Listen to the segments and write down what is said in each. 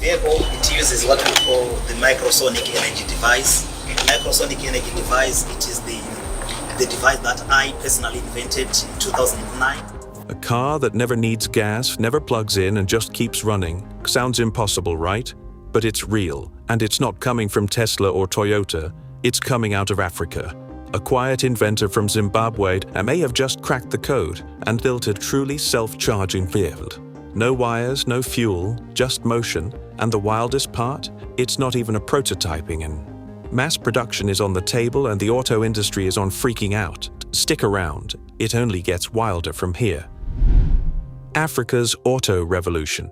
vehicle, it uses what we call the microsonic energy device. Microsonic energy device, it is the device that I personally invented in 2009. A car that never needs gas, never plugs in and just keeps running. Sounds impossible, right? But it's real, and it's not coming from Tesla or Toyota. It's coming out of Africa. A quiet inventor from Zimbabwe may have just cracked the code and built a truly self-charging vehicle. No wires, no fuel, just motion, and the wildest part? It's not even a prototyping, and mass production is on the table and the auto industry is on freaking out. Stick around, it only gets wilder from here. Africa's auto revolution.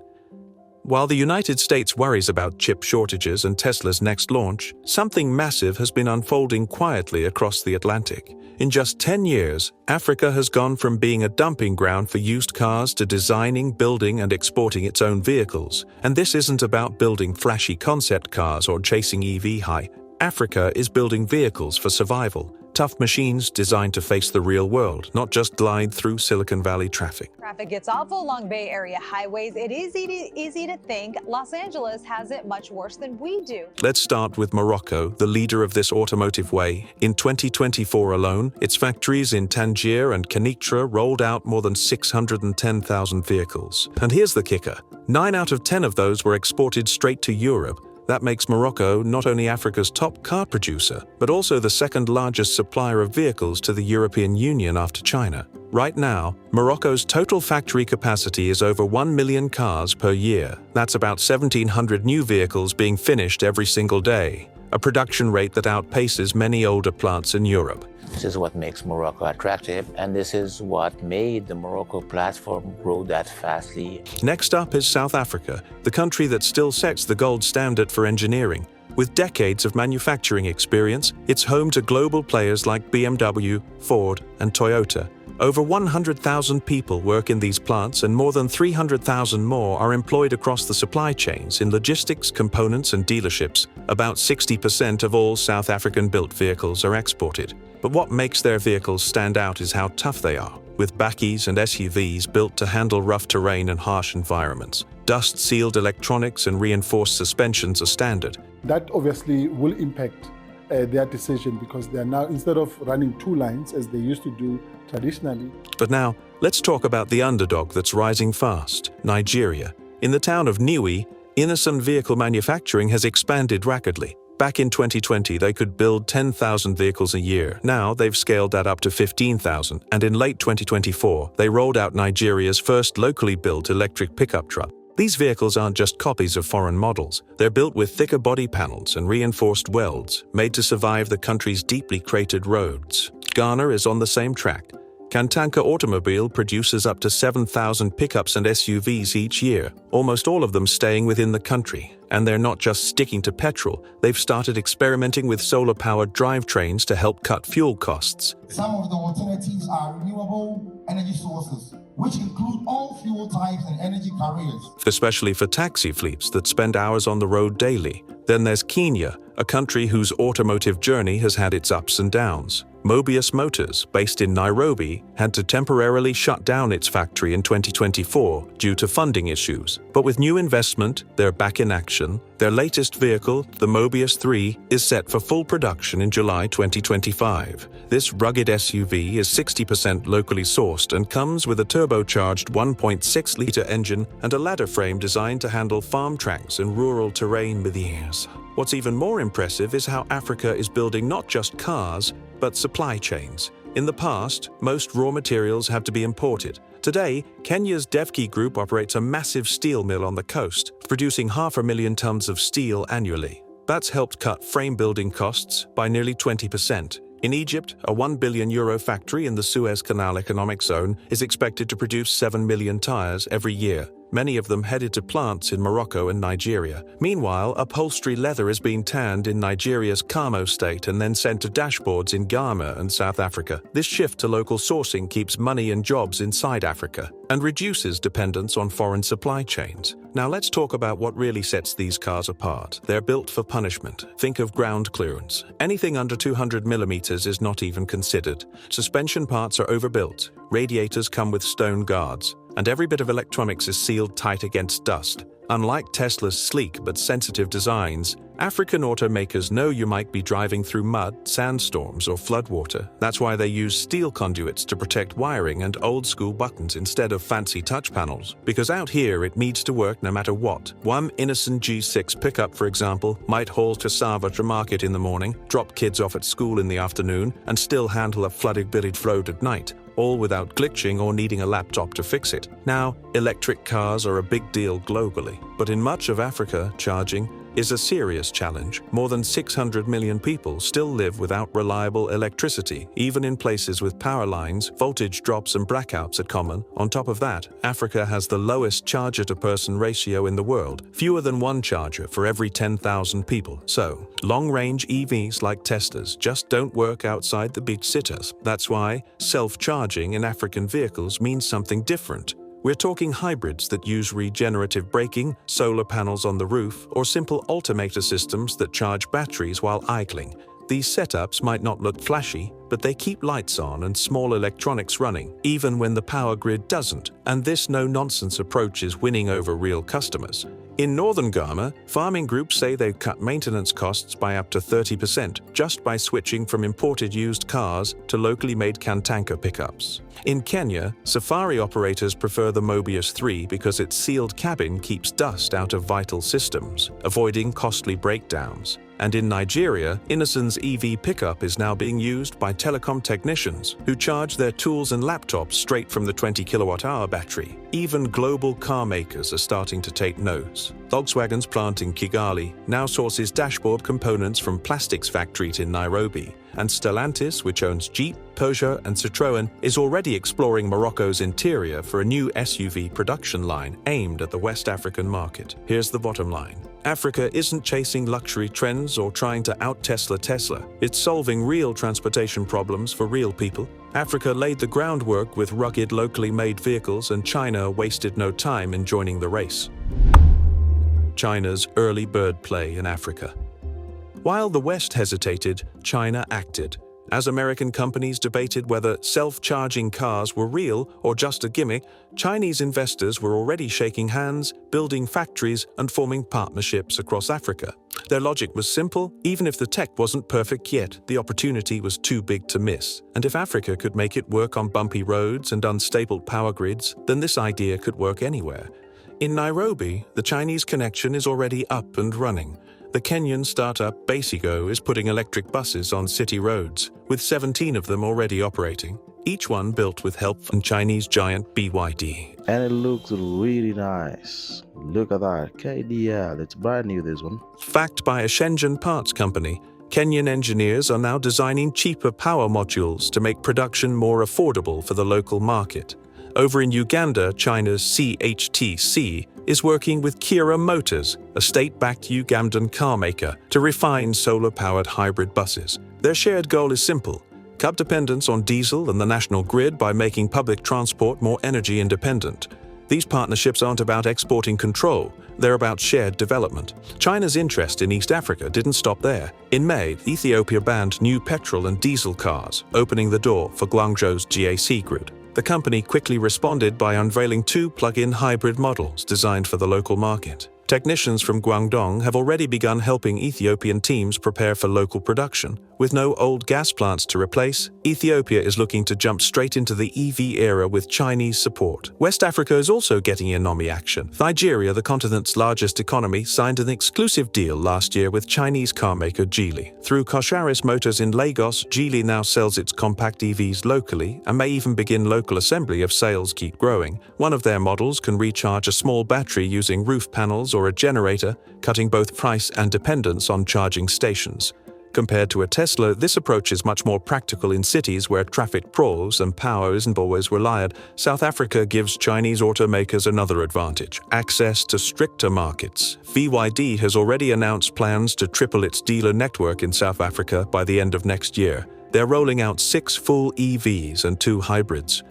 While the United States worries about chip shortages and Tesla's next launch, something massive has been unfolding quietly across the Atlantic. In just 10 years, Africa has gone from being a dumping ground for used cars to designing, building, and exporting its own vehicles. And this isn't about building flashy concept cars or chasing EV high. Africa is building vehicles for survival. Tough machines designed to face the real world, not just glide through Silicon Valley traffic. Traffic gets awful along Bay Area highways. It is easy to think Los Angeles has it much worse than we do. Let's start with Morocco, the leader of this automotive way. In 2024 alone, its factories in Tangier and Kenitra rolled out more than 610,000 vehicles. And here's the kicker. 9 out of 10 of those were exported straight to Europe. That makes Morocco not only Africa's top car producer, but also the second largest supplier of vehicles to the European Union after China. Right now, Morocco's total factory capacity is over 1 million cars per year. That's about 1,700 new vehicles being finished every single day, a production rate that outpaces many older plants in Europe. This is what makes Morocco attractive, and this is what made the Morocco platform grow that fastly. Next up is South Africa, the country that still sets the gold standard for engineering. With decades of manufacturing experience, it's home to global players like BMW, Ford, and Toyota. Over 100,000 people work in these plants and more than 300,000 more are employed across the supply chains in logistics, components, and dealerships. About 60% of all South African-built vehicles are exported. But what makes their vehicles stand out is how tough they are, with bakkies and SUVs built to handle rough terrain and harsh environments. Dust-sealed electronics and reinforced suspensions are standard. That obviously will impact their decision because they are now, instead of running 2 lines as they used to do traditionally. But now, let's talk about the underdog that's rising fast, Nigeria. In the town of Niue, innocent vehicle manufacturing has expanded rapidly. Back in 2020, they could build 10,000 vehicles a year. Now, they've scaled that up to 15,000, and in late 2024, they rolled out Nigeria's first locally built electric pickup truck. These vehicles aren't just copies of foreign models. They're built with thicker body panels and reinforced welds, made to survive the country's deeply cratered roads. Ghana is on the same track. Kantanka Automobile produces up to 7,000 pickups and SUVs each year, almost all of them staying within the country. And they're not just sticking to petrol, they've started experimenting with solar-powered drivetrains to help cut fuel costs. Some of the alternatives are renewable energy sources, which include all fuel types and energy carriers. Especially for taxi fleets that spend hours on the road daily. Then there's Kenya, a country whose automotive journey has had its ups and downs. Mobius Motors, based in Nairobi, had to temporarily shut down its factory in 2024 due to funding issues. But with new investment, they're back in action. Their latest vehicle, the Mobius 3, is set for full production in July 2025. This rugged SUV is 60% locally sourced and comes with a turbocharged 1.6-liter engine and a ladder frame designed to handle farm tracks and rural terrain with ease. What's even more impressive is how Africa is building not just cars, but supply chains. In the past, most raw materials had to be imported. Today, Kenya's Devki Group operates a massive steel mill on the coast, producing 500,000 tons of steel annually. That's helped cut frame building costs by nearly 20%. In Egypt, a €1 billion factory in the Suez Canal economic zone is expected to produce 7 million tires every year. Many of them headed to plants in Morocco and Nigeria. Meanwhile, upholstery leather is being tanned in Nigeria's Kamo state and then sent to dashboards in Ghana and South Africa. This shift to local sourcing keeps money and jobs inside Africa and reduces dependence on foreign supply chains. Now let's talk about what really sets these cars apart. They're built for punishment. Think of ground clearance. Anything under 200 millimeters is not even considered. Suspension parts are overbuilt. Radiators come with stone guards. And every bit of electronics is sealed tight against dust. Unlike Tesla's sleek but sensitive designs, African automakers know you might be driving through mud, sandstorms, or floodwater. That's why they use steel conduits to protect wiring and old-school buttons instead of fancy touch panels. Because out here, it needs to work no matter what. One innocent G6 pickup, for example, might haul cassava to market in the morning, drop kids off at school in the afternoon, and still handle a flooded village road at night, all without glitching or needing a laptop to fix it. Now, electric cars are a big deal globally, but in much of Africa, charging is a serious challenge. More than 600 million people still live without reliable electricity, even in places with power lines, voltage drops and blackouts are common. On top of that, Africa has the lowest charger-to-person ratio in the world, fewer than one charger for every 10,000 people. So, long-range EVs like Teslas just don't work outside the big cities. That's why self-charging in African vehicles means something different. We're talking hybrids that use regenerative braking, solar panels on the roof, or simple alternator systems that charge batteries while idling. These setups might not look flashy, but they keep lights on and small electronics running, even when the power grid doesn't, and this no-nonsense approach is winning over real customers. In northern Ghana, farming groups say they've cut maintenance costs by up to 30% just by switching from imported used cars to locally made Kantanka pickups. In Kenya, safari operators prefer the Mobius 3 because its sealed cabin keeps dust out of vital systems, avoiding costly breakdowns. And in Nigeria, Innosen's EV pickup is now being used by telecom technicians who charge their tools and laptops straight from the 20 kilowatt-hour battery. Even global car makers are starting to take notes. Volkswagen's plant in Kigali now sources dashboard components from plastics factories in Nairobi, and Stellantis, which owns Jeep, Peugeot, and Citroën, is already exploring Morocco's interior for a new SUV production line aimed at the West African market. Here's the bottom line. Africa isn't chasing luxury trends or trying to out-Tesla Tesla. It's solving real transportation problems for real people. Africa laid the groundwork with rugged, locally made vehicles, and China wasted no time in joining the race. China's early bird play in Africa. While the West hesitated, China acted. As American companies debated whether self-charging cars were real or just a gimmick, Chinese investors were already shaking hands, building factories, and forming partnerships across Africa. Their logic was simple: even if the tech wasn't perfect yet, the opportunity was too big to miss. And if Africa could make it work on bumpy roads and unstable power grids, then this idea could work anywhere. In Nairobi, the Chinese connection is already up and running. The Kenyan startup Basigo is putting electric buses on city roads, with 17 of them already operating, each one built with help from Chinese giant BYD. And it looks really nice. Look at that, KDL, it's brand new, this one. Backed by a Shenzhen parts company, Kenyan engineers are now designing cheaper power modules to make production more affordable for the local market. Over in Uganda, China's CHTC is working with Kira Motors, a state-backed Ugandan car maker, to refine solar-powered hybrid buses. Their shared goal is simple: cut dependence on diesel and the national grid by making public transport more energy independent. These partnerships aren't about exporting control, they're about shared development. China's interest in East Africa didn't stop there. In May, Ethiopia banned new petrol and diesel cars, opening the door for Guangzhou's GAC grid. The company quickly responded by unveiling 2 plug-in hybrid models designed for the local market. Technicians from Guangdong have already begun helping Ethiopian teams prepare for local production. With no old gas plants to replace, Ethiopia is looking to jump straight into the EV era with Chinese support. West Africa is also getting in on the action. Nigeria, the continent's largest economy, signed an exclusive deal last year with Chinese carmaker Geely. Through Kosharis Motors in Lagos, Geely now sells its compact EVs locally and may even begin local assembly if sales keep growing. One of their models can recharge a small battery using roof panels or a generator, cutting both price and dependence on charging stations. Compared to a Tesla, this approach is much more practical in cities where traffic prawls and power isn't always reliable. South Africa gives Chinese automakers another advantage: access to stricter markets. BYD has already announced plans to triple its dealer network in South Africa by the end of next year. They're rolling out 6 full EVs and 2 hybrids.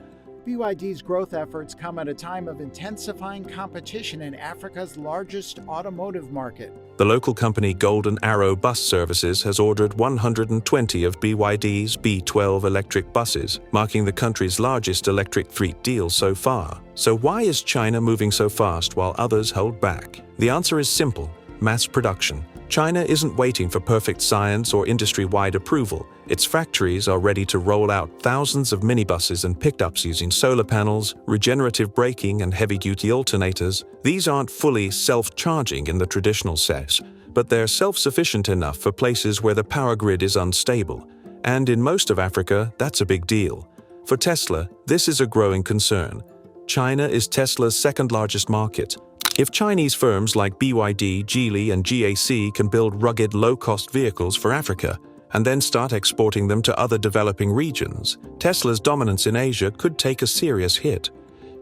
BYD's growth efforts come at a time of intensifying competition in Africa's largest automotive market. The local company Golden Arrow Bus Services has ordered 120 of BYD's B12 electric buses, marking the country's largest electric fleet deal so far. So why is China moving so fast while others hold back? The answer is simple: mass production. China isn't waiting for perfect science or industry-wide approval. Its factories are ready to roll out thousands of minibuses and pickups using solar panels, regenerative braking, and heavy-duty alternators. These aren't fully self-charging in the traditional sense, but they're self-sufficient enough for places where the power grid is unstable. And in most of Africa, that's a big deal. For Tesla, this is a growing concern. China is Tesla's second-largest market. If Chinese firms like BYD, Geely, and GAC can build rugged, low-cost vehicles for Africa and then start exporting them to other developing regions, Tesla's dominance in Asia could take a serious hit.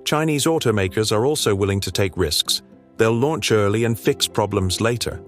Chinese automakers are also willing to take risks. They'll launch early and fix problems later.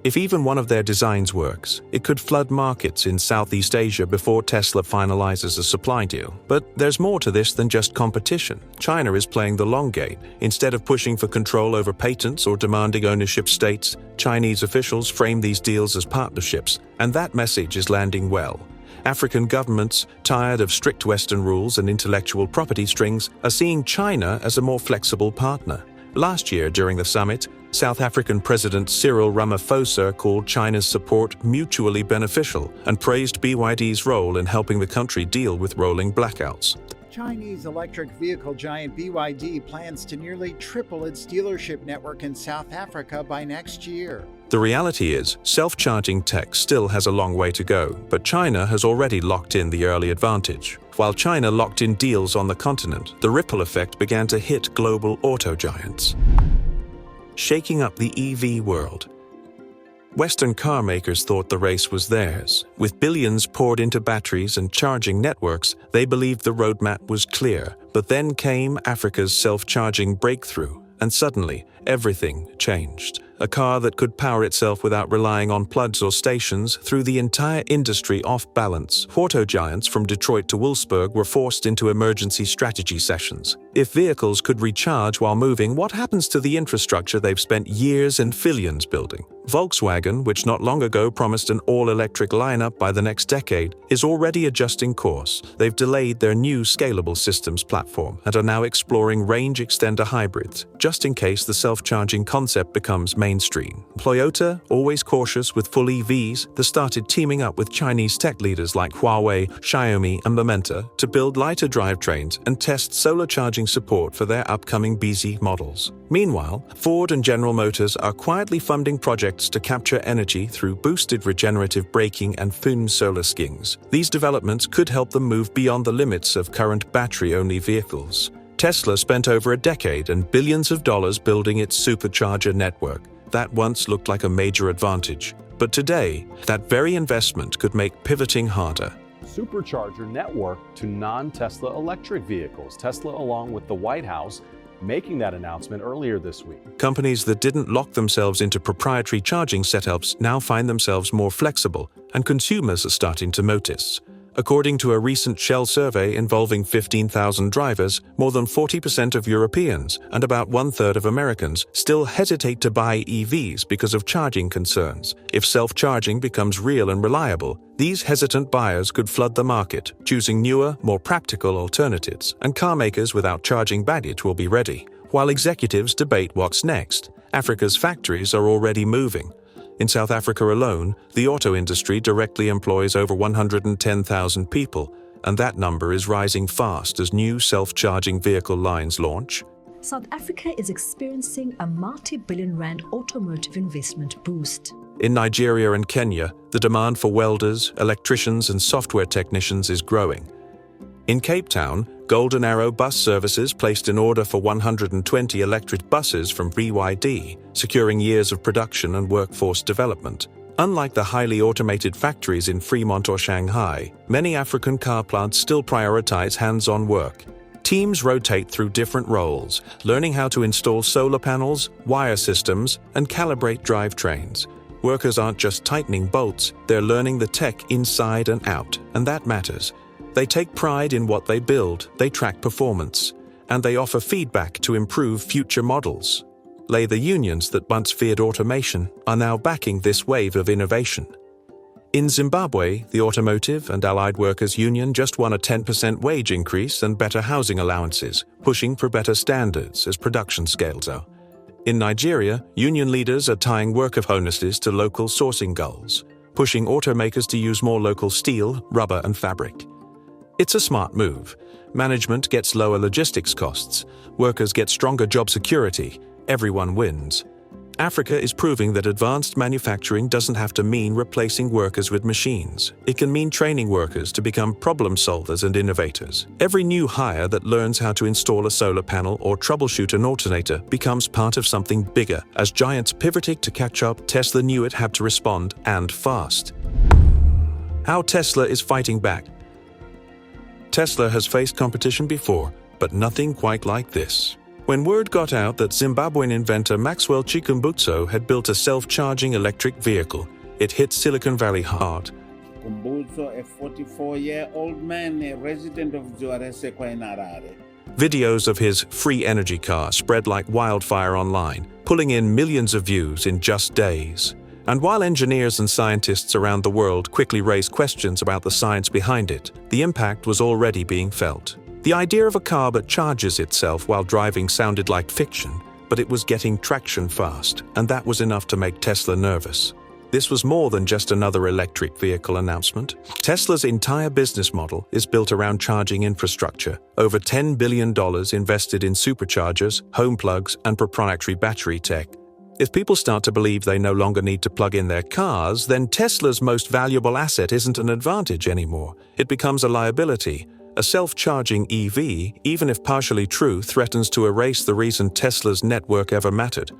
If even one of their designs works, it could flood markets in Southeast Asia before Tesla finalizes a supply deal. But there's more to this than just competition. China is playing the long game. Instead of pushing for control over patents or demanding ownership states, Chinese officials frame these deals as partnerships, and that message is landing well. African governments, tired of strict Western rules and intellectual property strings, are seeing China as a more flexible partner. Last year, during the summit, South African President Cyril Ramaphosa called China's support mutually beneficial and praised BYD's role in helping the country deal with rolling blackouts. Chinese electric vehicle giant BYD plans to nearly triple its dealership network in South Africa by next year. The reality is, self-charging tech still has a long way to go, but China has already locked in the early advantage. While China locked in deals on the continent, the ripple effect began to hit global auto giants, shaking up the EV world. Western car makers thought the race was theirs. With billions poured into batteries and charging networks, they believed the roadmap was clear. But then came Africa's self-charging breakthrough, and suddenly, everything changed. A car that could power itself without relying on plugs or stations threw the entire industry off balance. Auto giants from Detroit to Wolfsburg were forced into emergency strategy sessions. If vehicles could recharge while moving, what happens to the infrastructure they've spent years and billions building? Volkswagen, which not long ago promised an all-electric lineup by the next decade, is already adjusting course. They've delayed their new scalable systems platform and are now exploring range extender hybrids, just in case the self-charging concept becomes mainstream. Toyota, always cautious with full EVs, has started teaming up with Chinese tech leaders like Huawei, Xiaomi, and Momenta to build lighter drivetrains and test solar charging support for their upcoming BZ models. Meanwhile, Ford and General Motors are quietly funding projects to capture energy through boosted regenerative braking and thin solar skins. These developments could help them move beyond the limits of current battery-only vehicles. Tesla spent over a decade and billions of dollars building its supercharger network. That once looked like a major advantage. But today, that very investment could make pivoting harder. Supercharger network to non-Tesla electric vehicles. Tesla, along with the White House, making that announcement earlier this week. Companies that didn't lock themselves into proprietary charging setups now find themselves more flexible, and consumers are starting to notice. According to a recent Shell survey involving 15,000 drivers, more than 40% of Europeans and about one-third of Americans still hesitate to buy EVs because of charging concerns. If self-charging becomes real and reliable, these hesitant buyers could flood the market, choosing newer, more practical alternatives, and car makers without charging baggage will be ready. While executives debate what's next, Africa's factories are already moving. In South Africa alone, the auto industry directly employs over 110,000 people, and that number is rising fast as new self-charging vehicle lines launch. South Africa is experiencing a multi-billion rand automotive investment boost. In Nigeria and Kenya, the demand for welders, electricians, and software technicians is growing. In Cape Town, Golden Arrow Bus Services placed an order for 120 electric buses from BYD, securing years of production and workforce development. Unlike the highly automated factories in Fremont or Shanghai, many African car plants still prioritize hands-on work. Teams rotate through different roles, learning how to install solar panels, wire systems, and calibrate drivetrains. Workers aren't just tightening bolts, they're learning the tech inside and out, and that matters. They take pride in what they build, they track performance, and they offer feedback to improve future models. Labor unions that once feared automation are now backing this wave of innovation. In Zimbabwe, the Automotive and Allied Workers Union just won a 10% wage increase and better housing allowances, pushing for better standards as production scales up. In Nigeria, union leaders are tying worker bonuses to local sourcing goals, pushing automakers to use more local steel, rubber, and fabric. It's a smart move. Management gets lower logistics costs, workers get stronger job security, everyone wins. Africa is proving that advanced manufacturing doesn't have to mean replacing workers with machines. It can mean training workers to become problem solvers and innovators. Every new hire that learns how to install a solar panel or troubleshoot an alternator becomes part of something bigger. As giants pivoted to catch up, Tesla knew it had to respond, and fast. How Tesla is fighting back. Tesla has faced competition before, but nothing quite like this. When word got out that Zimbabwean inventor Maxwell Chikumbutso had built a self-charging electric vehicle, it hit Silicon Valley hard. Chikumbutso, a 44-year-old man, a resident of Joaresekwa in Harare. Videos of his free energy car spread like wildfire online, pulling in millions of views in just days. And while engineers and scientists around the world quickly raised questions about the science behind it, the impact was already being felt. The idea of a car that charges itself while driving sounded like fiction, but it was getting traction fast, and that was enough to make Tesla nervous. This was more than just another electric vehicle announcement. Tesla's entire business model is built around charging infrastructure. Over $10 billion invested in superchargers, home plugs, and proprietary battery tech. If people start to believe they no longer need to plug in their cars, then Tesla's most valuable asset isn't an advantage anymore. It becomes a liability. A self-charging EV, even if partially true, threatens to erase the reason Tesla's network ever mattered.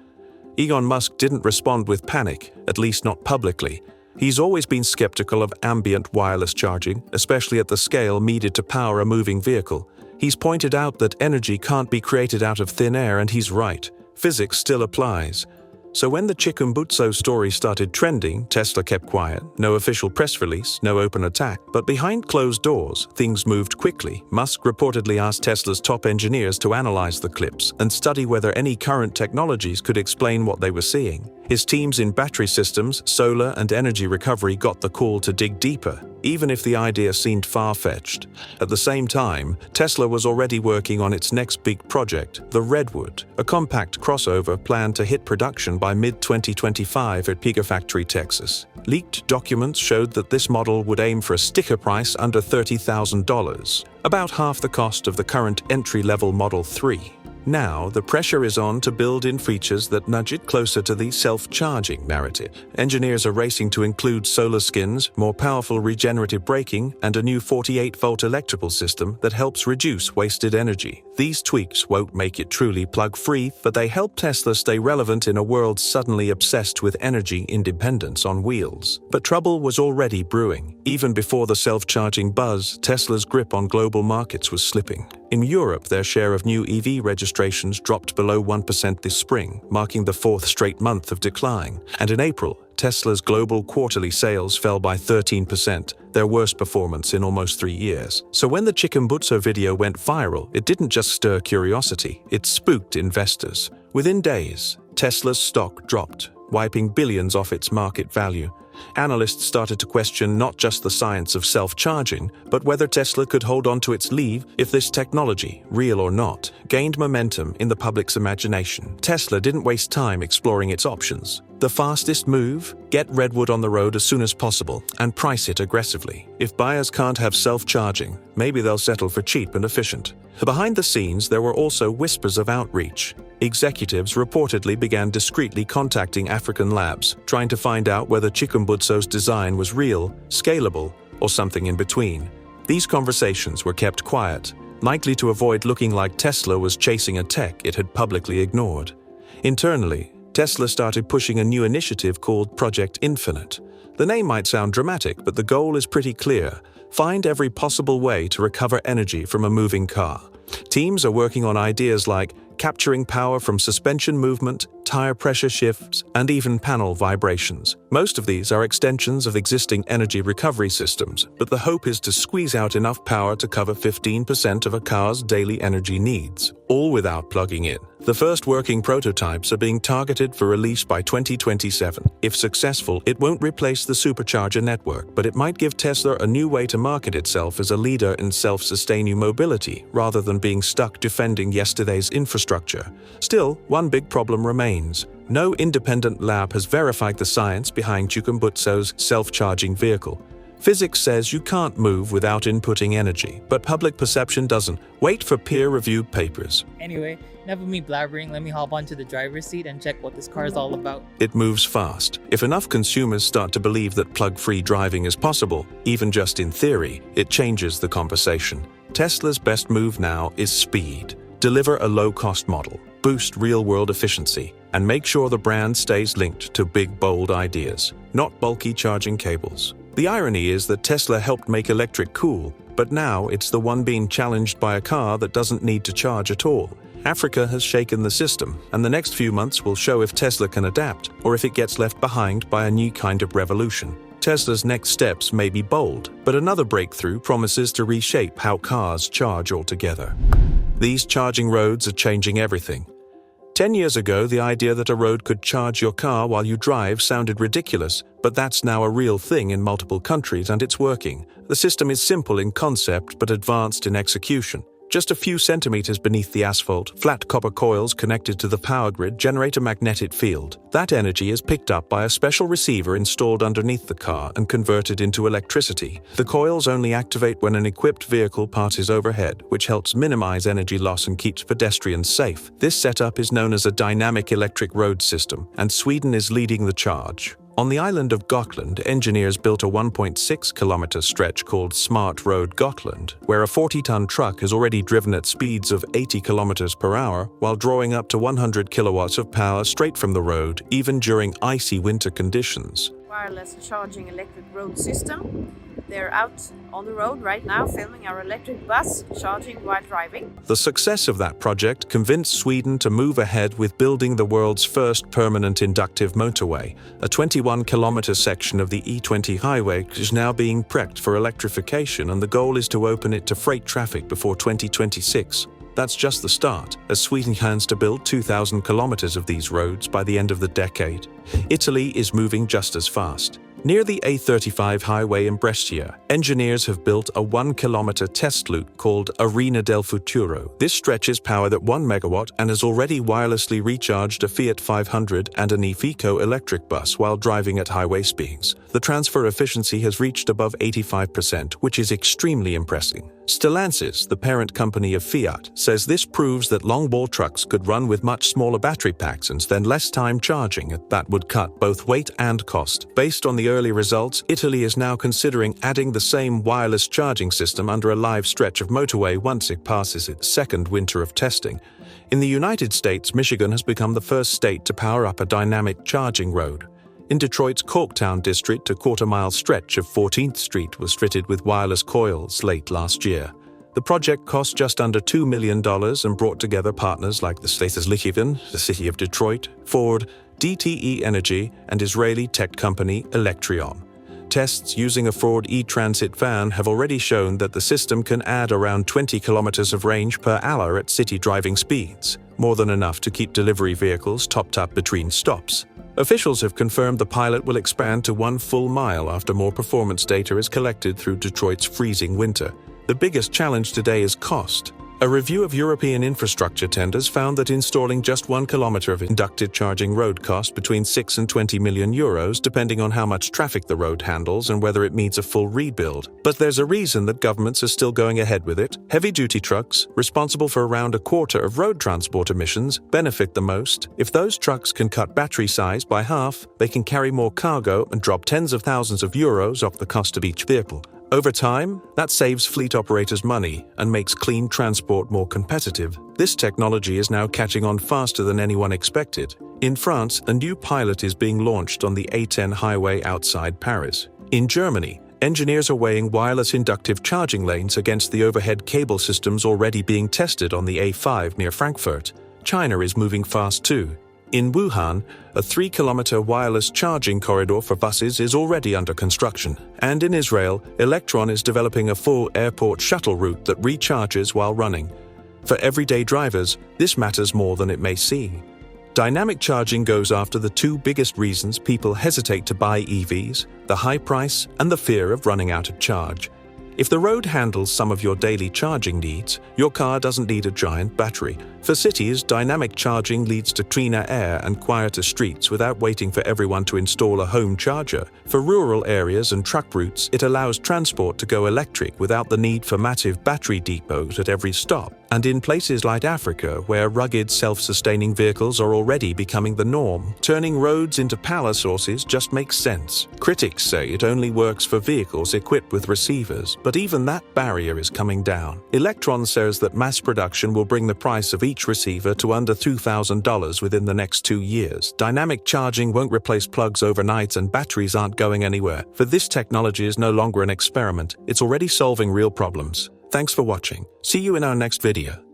Elon Musk didn't respond with panic, at least not publicly. He's always been skeptical of ambient wireless charging, especially at the scale needed to power a moving vehicle. He's pointed out that energy can't be created out of thin air, and he's right. Physics still applies. So when the Chikumbutso story started trending, Tesla kept quiet. No official press release, no open attack. But behind closed doors, things moved quickly. Musk reportedly asked Tesla's top engineers to analyze the clips and study whether any current technologies could explain what they were seeing. His teams in battery systems, solar, and energy recovery got the call to dig deeper, even if the idea seemed far-fetched. At the same time, Tesla was already working on its next big project, the Redwood, a compact crossover planned to hit production by mid-2025 at Gigafactory, Texas. Leaked documents showed that this model would aim for a sticker price under $30,000, about half the cost of the current entry-level Model 3. Now, the pressure is on to build in features that nudge it closer to the self-charging narrative. Engineers are racing to include solar skins, more powerful regenerative braking, and a new 48-volt electrical system that helps reduce wasted energy. These tweaks won't make it truly plug-free, but they help Tesla stay relevant in a world suddenly obsessed with energy independence on wheels. But trouble was already brewing. Even before the self-charging buzz, Tesla's grip on global markets was slipping. In Europe, their share of new EV registrations dropped below 1% this spring, marking the fourth straight month of decline. And in April, Tesla's global quarterly sales fell by 13%, their worst performance in almost 3 years. So when the Chikumbutso video went viral, it didn't just stir curiosity, it spooked investors. Within days, Tesla's stock dropped, wiping billions off its market value. Analysts started to question not just the science of self-charging, but whether Tesla could hold on to its lead if this technology, real or not, gained momentum in the public's imagination. Tesla didn't waste time exploring its options. The fastest move? Get Redwood on the road as soon as possible and price it aggressively. If buyers can't have self-charging, maybe they'll settle for cheap and efficient. Behind the scenes, there were also whispers of outreach. Executives reportedly began discreetly contacting African labs, trying to find out whether Chikumbutso's design was real, scalable, or something in between. These conversations were kept quiet, likely to avoid looking like Tesla was chasing a tech it had publicly ignored. Internally, Tesla started pushing a new initiative called Project Infinite. The name might sound dramatic, but the goal is pretty clear. Find every possible way to recover energy from a moving car. Teams are working on ideas like capturing power from suspension movement, tire pressure shifts, and even panel vibrations. Most of these are extensions of existing energy recovery systems, but the hope is to squeeze out enough power to cover 15% of a car's daily energy needs, all without plugging in. The first working prototypes are being targeted for release by 2027. If successful, it won't replace the supercharger network, but it might give Tesla a new way to market itself as a leader in self-sustaining mobility, rather than being stuck defending yesterday's infrastructure. Still, one big problem remains. No independent lab has verified the science behind Chikumbutso's self-charging vehicle. Physics says you can't move without inputting energy, but public perception doesn't. Wait for peer-reviewed papers. Anyway, enough of me blabbering, let me hop onto the driver's seat and check what this car is all about. It moves fast. If enough consumers start to believe that plug-free driving is possible, even just in theory, it changes the conversation. Tesla's best move now is speed. Deliver a low-cost model, boost real-world efficiency, and make sure the brand stays linked to big, bold ideas, not bulky charging cables. The irony is that Tesla helped make electric cool, but now it's the one being challenged by a car that doesn't need to charge at all. Africa has shaken the system, and the next few months will show if Tesla can adapt, or if it gets left behind by a new kind of revolution. Tesla's next steps may be bold, but another breakthrough promises to reshape how cars charge altogether. These charging roads are changing everything. 10 years ago, the idea that a road could charge your car while you drive sounded ridiculous, but that's now a real thing in multiple countries and it's working. The system is simple in concept but advanced in execution. Just a few centimeters beneath the asphalt, flat copper coils connected to the power grid generate a magnetic field. That energy is picked up by a special receiver installed underneath the car and converted into electricity. The coils only activate when an equipped vehicle passes overhead, which helps minimize energy loss and keeps pedestrians safe. This setup is known as a dynamic electric road system, and Sweden is leading the charge. On the island of Gotland, engineers built a 1.6-kilometer stretch called Smart Road Gotland, where a 40-ton truck has already driven at speeds of 80 kilometers per hour while drawing up to 100 kilowatts of power straight from the road, even during icy winter conditions. Wireless charging electric road system. They're out on the road right now filming our electric bus charging while driving. The success of that project convinced Sweden to move ahead with building the world's first permanent inductive motorway. A 21-kilometer section of the E20 highway is now being prepped for electrification, and the goal is to open it to freight traffic before 2026. That's just the start, as Sweden plans to build 2,000 kilometers of these roads by the end of the decade. Italy is moving just as fast. Near the A35 highway in Brescia, engineers have built a 1-kilometer test loop called Arena del Futuro. This stretches powered at 1 megawatt and has already wirelessly recharged a Fiat 500 and an Iveco electric bus while driving at highway speeds. The transfer efficiency has reached above 85%, which is extremely impressive. Stellantis, the parent company of Fiat, says this proves that long-haul trucks could run with much smaller battery packs and spend less time charging. That would cut both weight and cost. Based on the early results, Italy is now considering adding the same wireless charging system under a live stretch of motorway once it passes its second winter of testing. In the United States, Michigan has become the first state to power up a dynamic charging road. In Detroit's Corktown district, a quarter-mile stretch of 14th Street was fitted with wireless coils late last year. The project cost just under $2 million and brought together partners like the state of Rivian, the city of Detroit, Ford, DTE Energy, and Israeli tech company Electrion. Tests using a Ford e-Transit van have already shown that the system can add around 20 kilometers of range per hour at city driving speeds, more than enough to keep delivery vehicles topped up between stops. Officials have confirmed the pilot will expand to 1 full mile after more performance data is collected through Detroit's freezing winter. The biggest challenge today is cost. A review of European infrastructure tenders found that installing just 1 kilometer of inductive charging road costs between 6 and 20 million euros, depending on how much traffic the road handles and whether it needs a full rebuild. But there's a reason that governments are still going ahead with it. Heavy-duty trucks, responsible for around a quarter of road transport emissions, benefit the most. If those trucks can cut battery size by half, they can carry more cargo and drop tens of thousands of euros off the cost of each vehicle. Over time, that saves fleet operators money and makes clean transport more competitive. This technology is now catching on faster than anyone expected. In France, a new pilot is being launched on the A10 highway outside Paris. In Germany, engineers are weighing wireless inductive charging lanes against the overhead cable systems already being tested on the A5 near Frankfurt. China is moving fast too. In Wuhan, a 3-kilometer wireless charging corridor for buses is already under construction. And in Israel, Electron is developing a full airport shuttle route that recharges while running. For everyday drivers, this matters more than it may seem. Dynamic charging goes after the two biggest reasons people hesitate to buy EVs: the high price and the fear of running out of charge. If the road handles some of your daily charging needs, your car doesn't need a giant battery. For cities, dynamic charging leads to cleaner air and quieter streets without waiting for everyone to install a home charger. For rural areas and truck routes, it allows transport to go electric without the need for massive battery depots at every stop. And in places like Africa, where rugged, self-sustaining vehicles are already becoming the norm, turning roads into power sources just makes sense. Critics say it only works for vehicles equipped with receivers, but even that barrier is coming down. Electron says that mass production will bring the price of each receiver to under $2,000 within the next 2 years. Dynamic charging won't replace plugs overnight, and batteries aren't going anywhere. For this technology is no longer an experiment. It's already solving real problems. Thanks for watching. See you in our next video.